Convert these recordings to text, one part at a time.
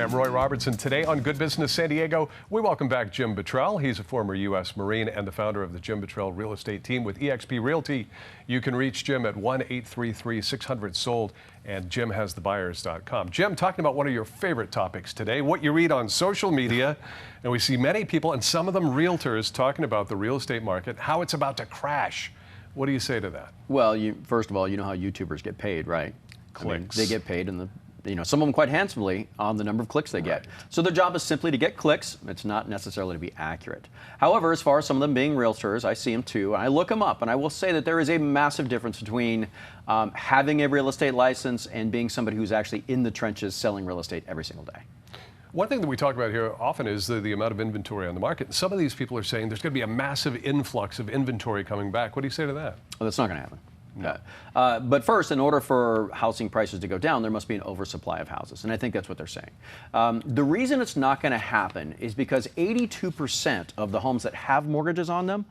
Hi, I'm Roy Robertson. Today on Good Business San Diego, we welcome back Jim Bottrell. He's a former U.S. Marine and the founder of the Jim Bottrell Real Estate Team with eXp Realty. You can reach Jim at 1-833-600-SOLD, and jimhasthebuyers.com. Jim, talking about one of your favorite topics today, what you read on social media, and we see many people, and some of them realtors, talking about the real estate market, how it's about to crash. What do you say to that? Well, first of all, you know how YouTubers get paid, right? Clicks. They get paid, and some of them quite handsomely on the number of clicks they get. So their job is simply to get clicks. It's not necessarily to be accurate. However, as far as some of them being realtors, I see them too, and I look them up, and I will say that there is a massive difference between having a real estate license and being somebody who's actually in the trenches selling real estate every single day. One thing that we talk about here often is the amount of inventory on the market. Some of these people are saying there's going to be a massive influx of inventory coming back. What do you say to that? Well, that's not going to happen. No. But first, in order for housing prices to go down, there must be an oversupply of houses, and I think that's what they're saying. The reason it's not going to happen is because 82% of the homes that have mortgages on them,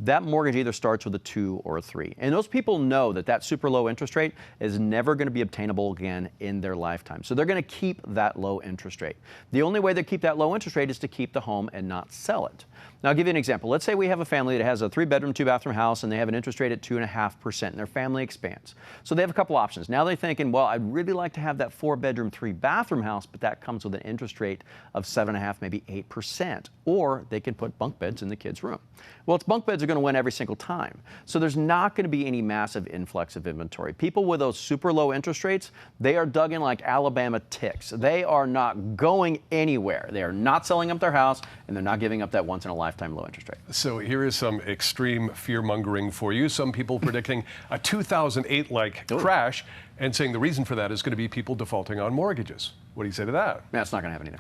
that mortgage either starts with a 2 or a 3. And those people know that that super low interest rate is never going to be obtainable again in their lifetime. So they're going to keep that low interest rate. The only way they keep that low interest rate is to keep the home and not sell it. Now, I'll give you an example. Let's say we have a family that has a 3-bedroom, 2-bathroom house, and they have an interest rate at 2.5%, and their family expands. So they have a couple options. Now they're thinking, well, I'd really like to have that 4-bedroom, 3-bathroom house, but that comes with an interest rate of 7.5%, maybe 8%. Or they can put bunk beds in the kids' room. Well, it's bunk beds are going to win every single time. So there's not going to be any massive influx of inventory. People with those super low interest rates, they are dug in like Alabama ticks. They are not going anywhere. They are not selling up their house, and they're not giving up that once-in-a-lifetime low interest rate. So here is some extreme fear-mongering for you. Some people predicting a 2008-like crash and saying the reason for that is going to be people defaulting on mortgages. What do you say to that? That's not going to happen either.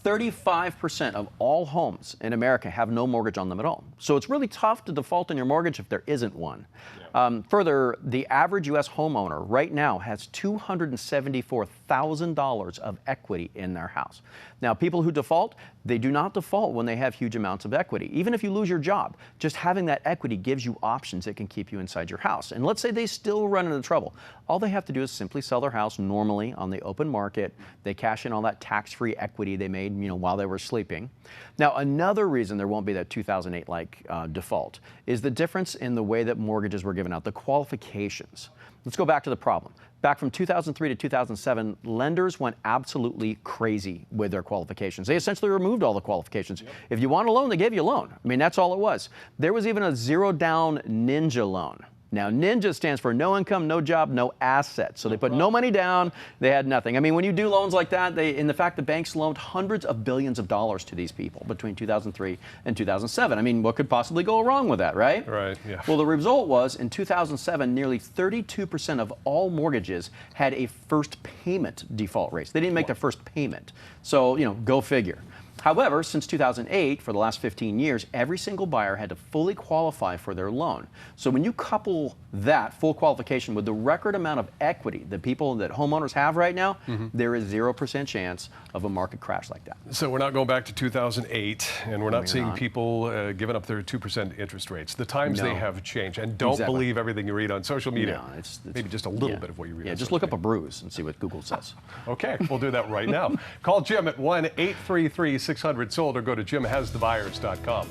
35% of all homes in America have no mortgage on them at all. So it's really tough to default on your mortgage if there isn't one. Yeah. Further, the average U.S. homeowner right now has $274,000 of equity in their house. Now, people who default, they do not default when they have huge amounts of equity. Even if you lose your job, just having that equity gives you options that can keep you inside your house. And let's say they still run into trouble. All they have to do is simply sell their house normally on the open market. They cash in all that tax-free equity they made, while they were sleeping. Now, another reason there won't be that 2008-like default is the difference in the way that mortgages were given out, the qualifications. Let's go back to the problem. Back from 2003 to 2007, lenders went absolutely crazy with their qualifications. They essentially removed all the qualifications. Yep. If you want a loan, they gave you a loan. I mean, that's all it was. There was even a zero-down ninja loan. Now, NINJA stands for no income, no job, no assets. So they put no money down, they had nothing. I mean, when you do loans like that, in the fact the banks loaned hundreds of billions of dollars to these people between 2003 and 2007. I mean, what could possibly go wrong with that, right? Right, yeah. Well, the result was, in 2007, nearly 32% of all mortgages had a first payment default rate. They didn't make their first payment. So, go figure. However, since 2008, for the last 15 years, every single buyer had to fully qualify for their loan. So when you couple that full qualification with the record amount of equity that homeowners have right now, there is 0% chance of a market crash like that. So we're not going back to 2008, and we're not seeing people giving up their 2% interest rates. The times they have changed, and don't believe everything you read on social media. No, it's maybe just a little bit of what you read. Yeah, just look up a bruise and see what Google says. Okay, we'll do that right now. Call Jim at 1-833-600-SOLD or go to jimhasthebuyers.com.